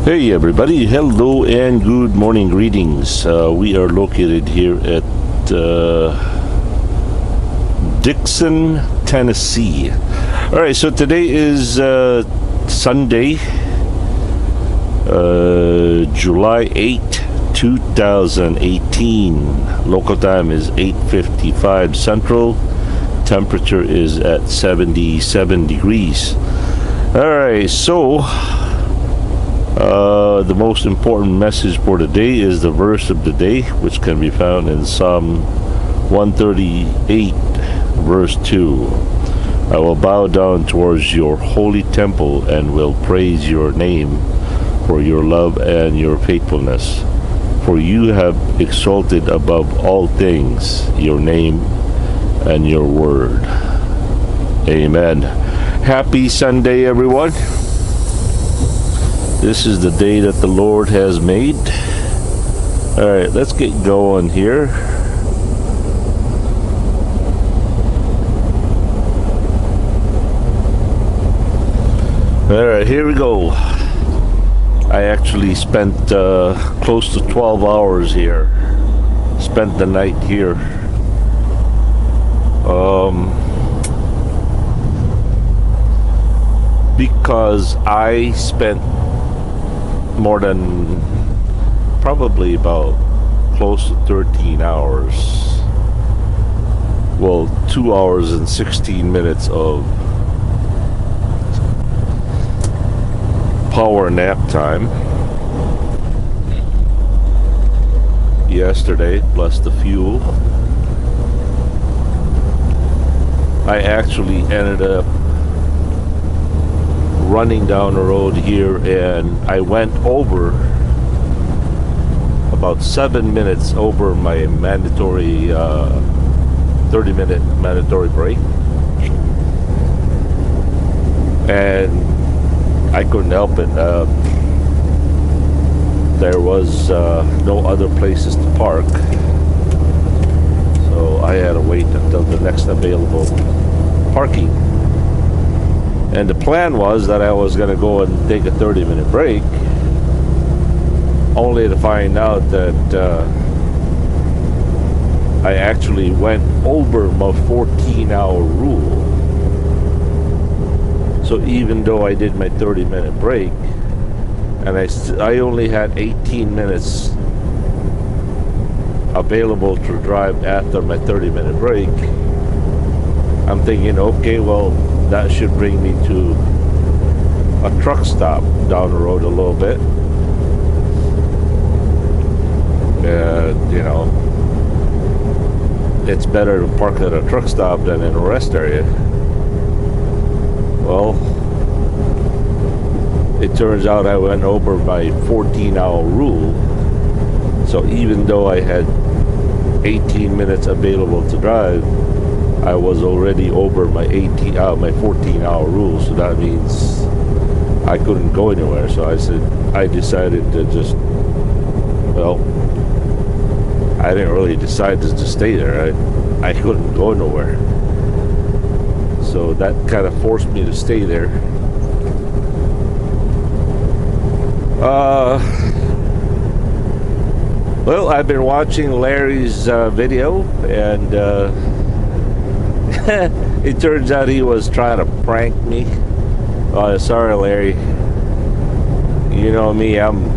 Hey everybody, hello and good morning greetings. We are located here at Dickson, Tennessee. Alright, so today is Sunday, July 8th, 2018. Local time is 8:55 Central. Temperature is at 77 degrees. Alright, so the most important message for today is the verse of the day, which can be found in Psalm 138, verse 2. I will bow down towards your holy temple and will praise your name for your love and your faithfulness. For you have exalted above all things your name and your word. Amen. Happy Sunday, everyone. This is the day that the Lord has made. Alright, let's get going here. Alright, here we go. I actually spent close to 12 hours here. Spent the night here. Because I spent more than probably about close to 13 hours. Well, 2 hours and 16 minutes of power nap time yesterday, plus the fuel. I actually ended up running down the road here, and I went over about 7 minutes over my mandatory 30-minute mandatory break, and I couldn't help it. There was no other places to park, so I had to wait until the next available parking. And the plan was that I was going to go and take a 30-minute break, only to find out that I actually went over my 14-hour rule. So even though I did my 30-minute break, and I only had 18 minutes available to drive after my 30-minute break, I'm thinking, okay, well, that should bring me to a truck stop down the road a little bit. You know, it's better to park at a truck stop than in a rest area. Well, it turns out I went over my 14-hour rule. So even though I had 18 minutes available to drive, I was already over my 14-hour rule, so that means I couldn't go anywhere. So I decided to just, well, I didn't really decide to just stay there. I couldn't go nowhere, so that kind of forced me to stay there. Well, I've been watching Larry's video, and it turns out he was trying to prank me. Sorry, Larry. You know me, I'm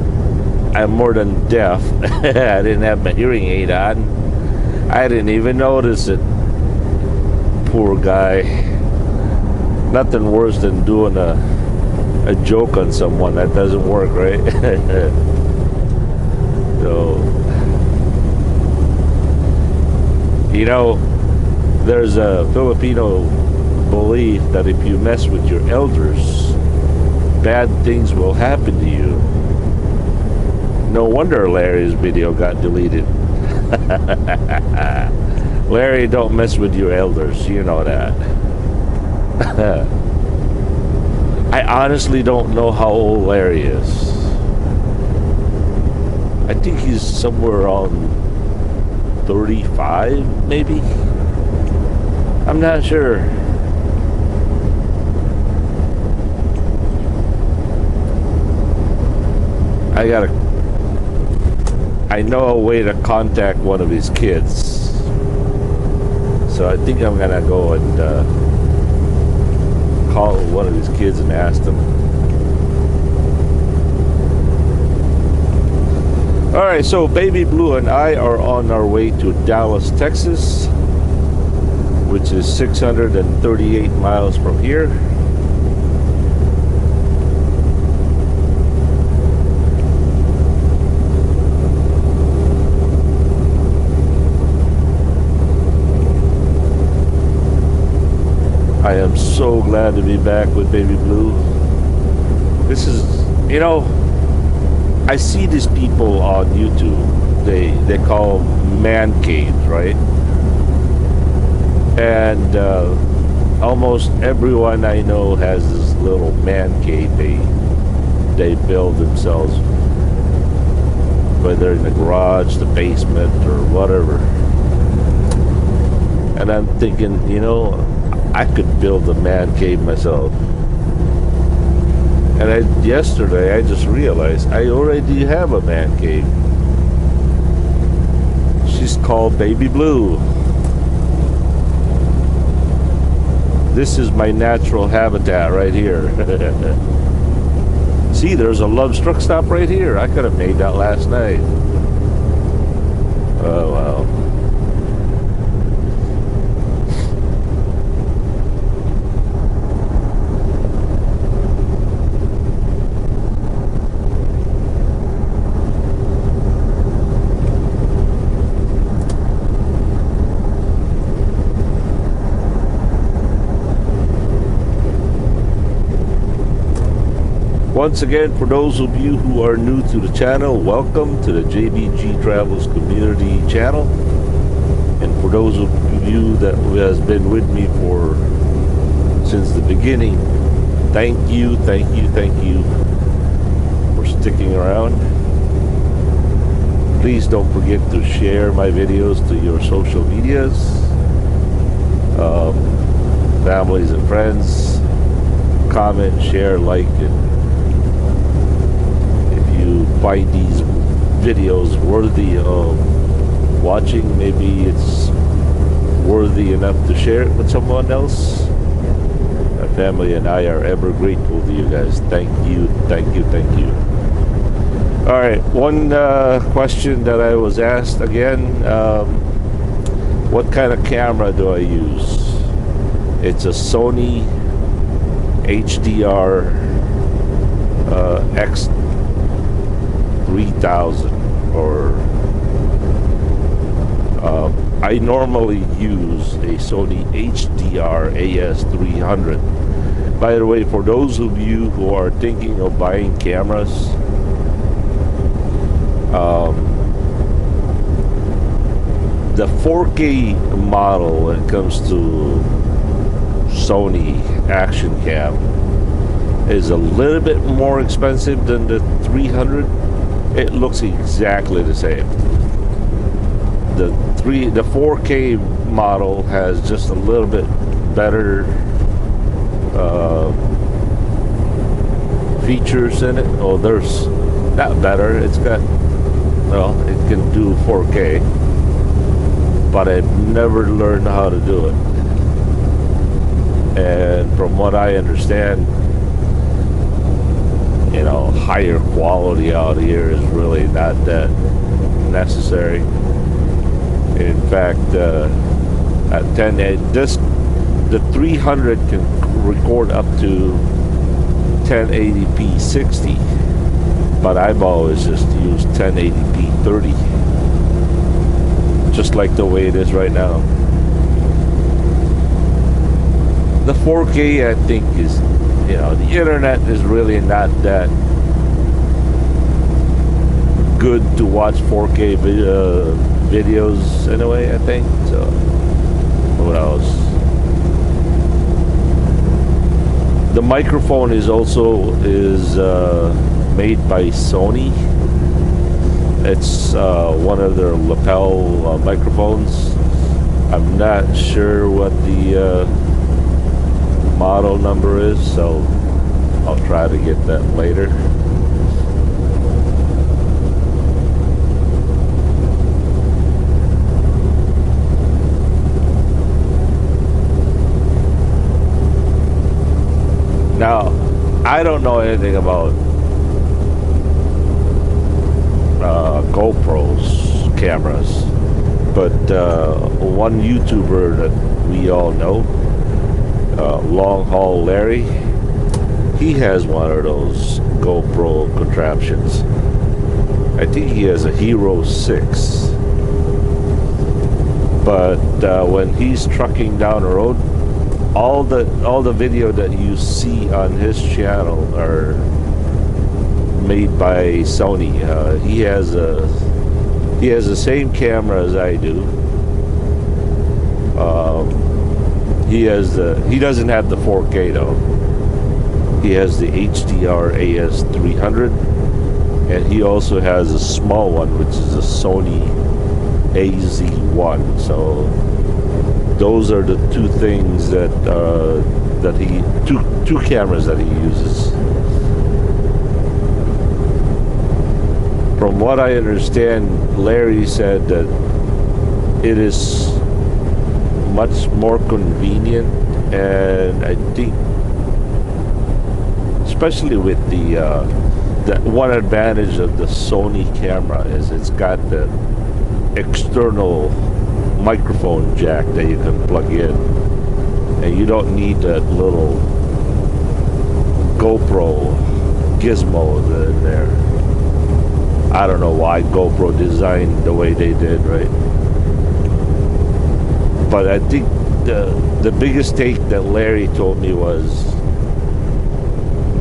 more than deaf. I didn't have my hearing aid on. I didn't even notice it. Poor guy. Nothing worse than doing a joke on someone that doesn't work, right? So, you know, there's a Filipino belief that if you mess with your elders, bad things will happen to you. No wonder Larry's video got deleted. Larry, don't mess with your elders, you know that. I honestly don't know how old Larry is. I think he's somewhere around 35, maybe. I'm not sure. I know a way to contact one of his kids. So I think I'm gonna go and call one of his kids and ask them. Alright, so Baby Blue and I are on our way to Dallas, Texas, which is 638 miles from here. I am so glad to be back with Baby Blue. This is, you know, I see these people on YouTube. They call them man caves, right? And almost everyone I know has this little man cave they build themselves, whether in the garage, the basement, or whatever. And I'm thinking, you know, I could build a man cave myself. And yesterday I just realized I already have a man cave. She's called Baby Blue. This is my natural habitat right here. See, there's a Love's Truck Stop right here. I could have made that last night. Oh well. Once again, for those of you who are new to the channel, welcome to the JBG Travels Community channel. And for those of you that has been with me since the beginning, thank you for sticking around. Please don't forget to share my videos to your social medias, families and friends. Comment, share, like, and find these videos worthy of watching, maybe it's worthy enough to share it with someone else. My family and I are ever grateful to you guys. Thank you. All right, one question that I was asked again, what kind of camera do I use? It's a Sony HDR X3000, or I normally use a Sony HDR AS300. By the way, for those of you who are thinking of buying cameras, the 4K model when it comes to Sony action cam is a little bit more expensive than the 300. It looks exactly the same. The 4K model has just a little bit better features in it. Oh, there's not better. It's got, well, it can do 4K, but I've never learned how to do it. And from what I understand, you know, higher quality out here is really not that necessary. In fact, at 1080, the 300 can record up to 1080p 60, but I've always just used 1080p 30, just like the way it is right now. The 4K, I think, is, you know, the internet is really not that good to watch 4K videos anyway, I think. So, what else? The microphone is also made by Sony. It's one of their lapel microphones. I'm not sure what the model number is, so I'll try to get that later. don't know anything about GoPros cameras, but one YouTuber that we all know, Long Haul Larry, he has one of those GoPro contraptions. I think he has a Hero 6. But when he's trucking down the road, all the video that you see on his channel are made by Sony. He has the same camera as I do. He doesn't have the 4K though. He has the HDR AS300, and he also has a small one, which is a Sony AZ1. So those are the two things that two cameras that he uses. From what I understand, Larry said that it is much more convenient, and I think especially with the one advantage of the Sony camera is it's got the external microphone jack that you can plug in, and you don't need that little GoPro gizmo in there. I don't know why GoPro designed the way they did, right? But I think the biggest take that Larry told me was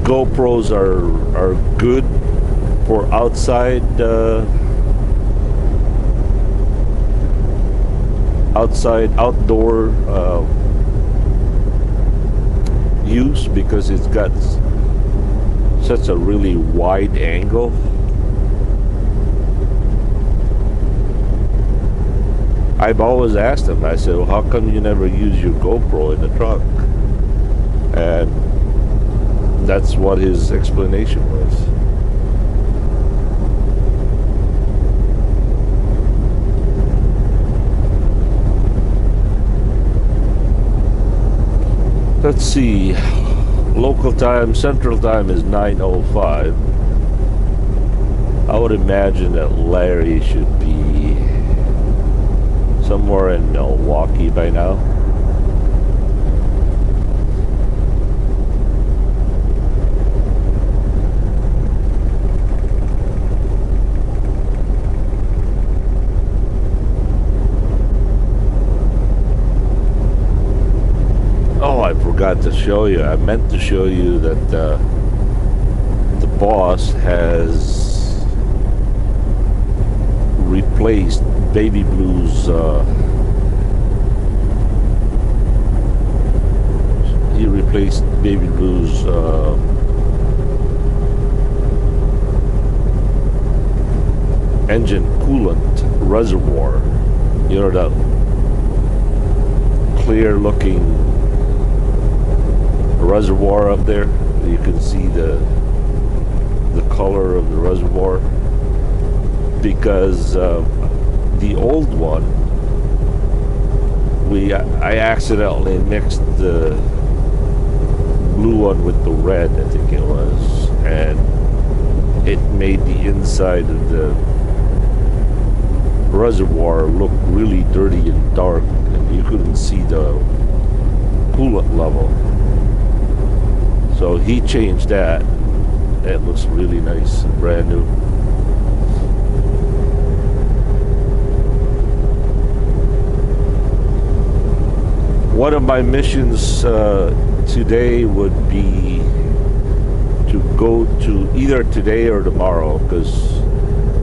GoPros are good for outdoor use, because it's got such a really wide angle. I've always asked him, I said, well, how come you never use your GoPro in the truck? And that's what his explanation was. Let's see, local time, central time is 9:05. I would imagine that Larry should be somewhere in Milwaukee by now. Oh, I forgot to show you. I meant to show you that the boss has replaced Baby Blue's he replaced Baby Blue's engine coolant reservoir. You know, that clear looking reservoir up there. You can see the color of the reservoir, because the old one, I accidentally mixed the blue one with the red, I think it was, and it made the inside of the reservoir look really dirty and dark, and you couldn't see the coolant level. So he changed that. It looks really nice, brand new. One of my missions today would be to go to either today or tomorrow, because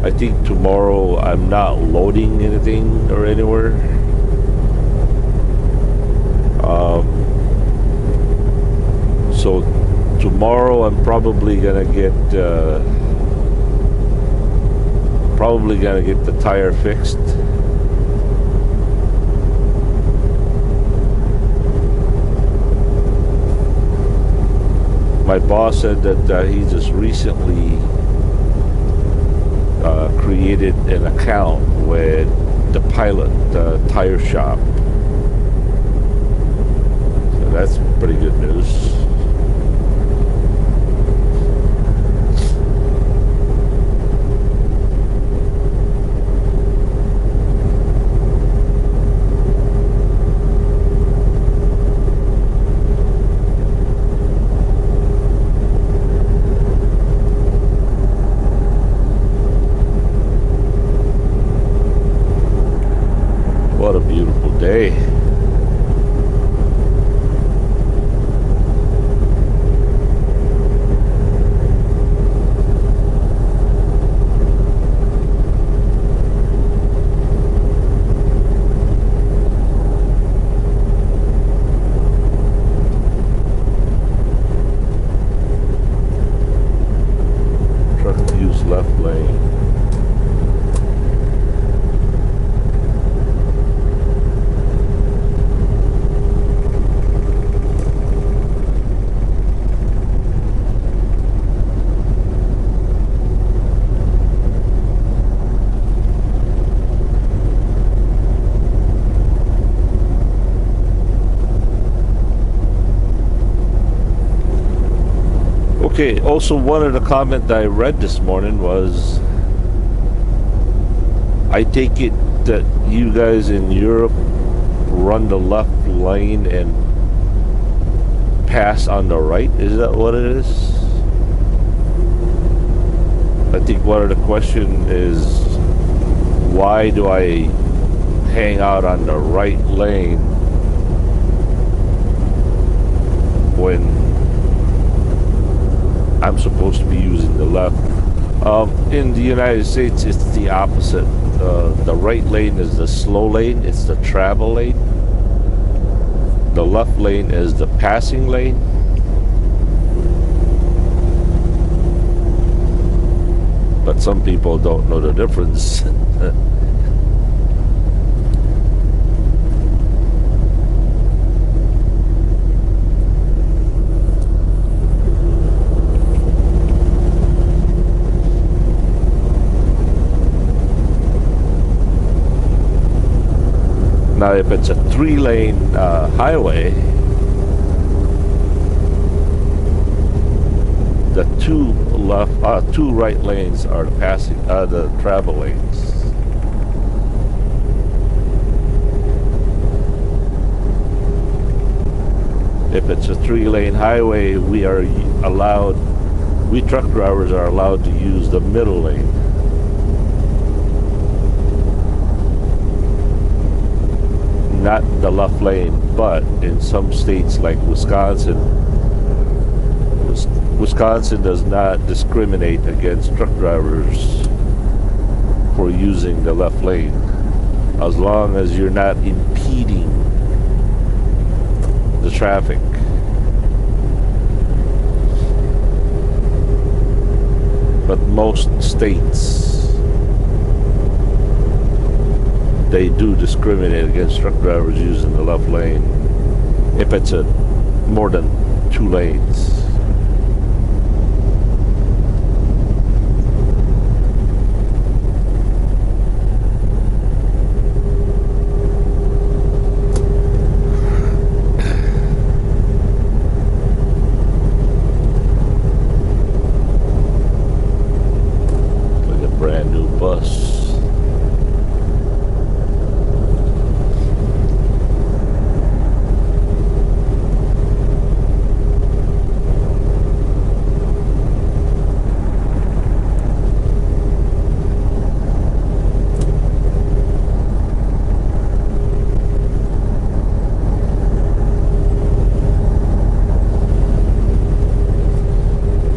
I think tomorrow I'm not loading anything or anywhere. So tomorrow I'm probably gonna get the tire fixed. My boss said that he just recently created an account with the Pilot tire shop. So that's pretty good news. day. Left lane. Okay, also one of the comments that I read this morning was, I take it that you guys in Europe run the left lane and pass on the right. Is that what it is? I think one of the question is, why do I hang out on the right lane when I'm supposed to be using the left? In the United States, it's the opposite. The right lane is the slow lane, it's the travel lane. The left lane is the passing lane. But some people don't know the difference. Now, if it's a 3-lane highway, the two right lanes are the travel lanes. If it's a 3-lane highway, we truck drivers are allowed to use the middle lane. Not the left lane, but in some states like Wisconsin does not discriminate against truck drivers for using the left lane, as long as you're not impeding the traffic. But most states, they do discriminate against truck drivers using the left lane if it's more than 2 lanes. Like a brand new bus.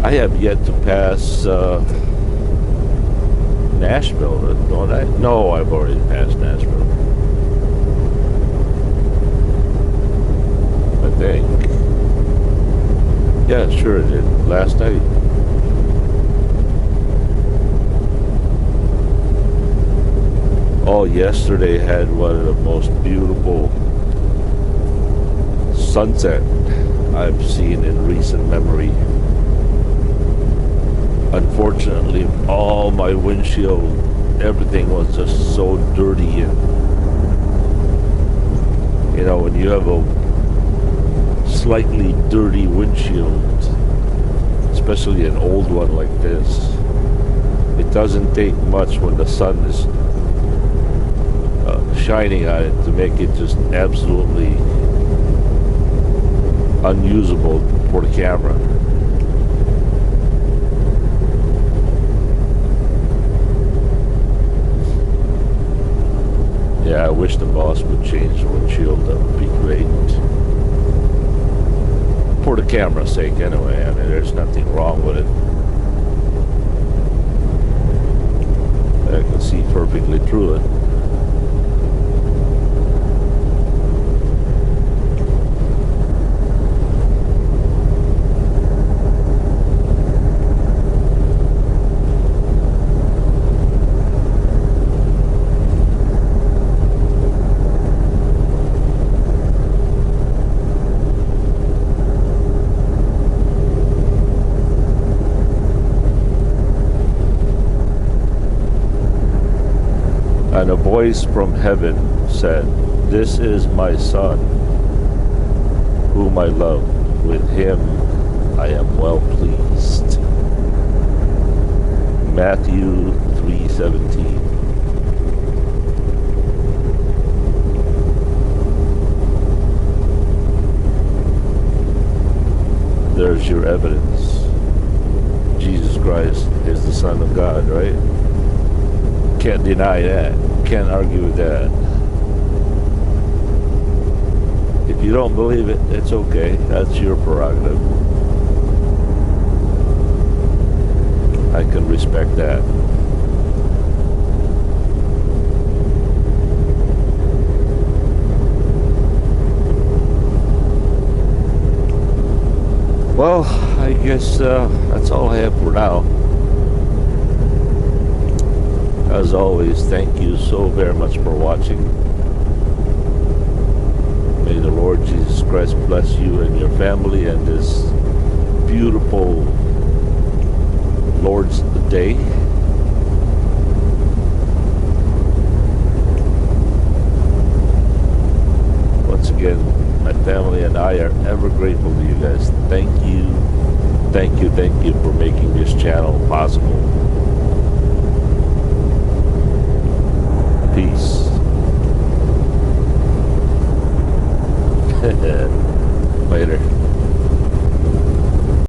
I have yet to pass Nashville, don't I? No, I've already passed Nashville, I think. Yeah, sure it did. Last night. Oh, yesterday had one of the most beautiful sunset I've seen in recent memory. Unfortunately, all my windshield, everything was just so dirty, and you know, when you have a slightly dirty windshield, especially an old one like this, it doesn't take much when the sun is shining on it to make it just absolutely unusable for the camera. Yeah, wish the boss would change the windshield. That would be great. For the camera's sake, anyway. I mean, there's nothing wrong with it. I can see perfectly through it. And a voice from heaven said, "This is my son, whom I love. With him I am well pleased." Matthew 3:17. There's your evidence. Jesus Christ is the Son of God, right? Can't deny that. Can't argue with that. If you don't believe it, it's okay. That's your prerogative. I can respect that. Well, I guess that's all I have for now. As always, thank you so very much for watching. May the Lord Jesus Christ bless you and your family and this beautiful Lord's Day. Once again, my family and I are ever grateful to you guys. Thank you, thank you, thank you for making this channel possible. Peace. Later.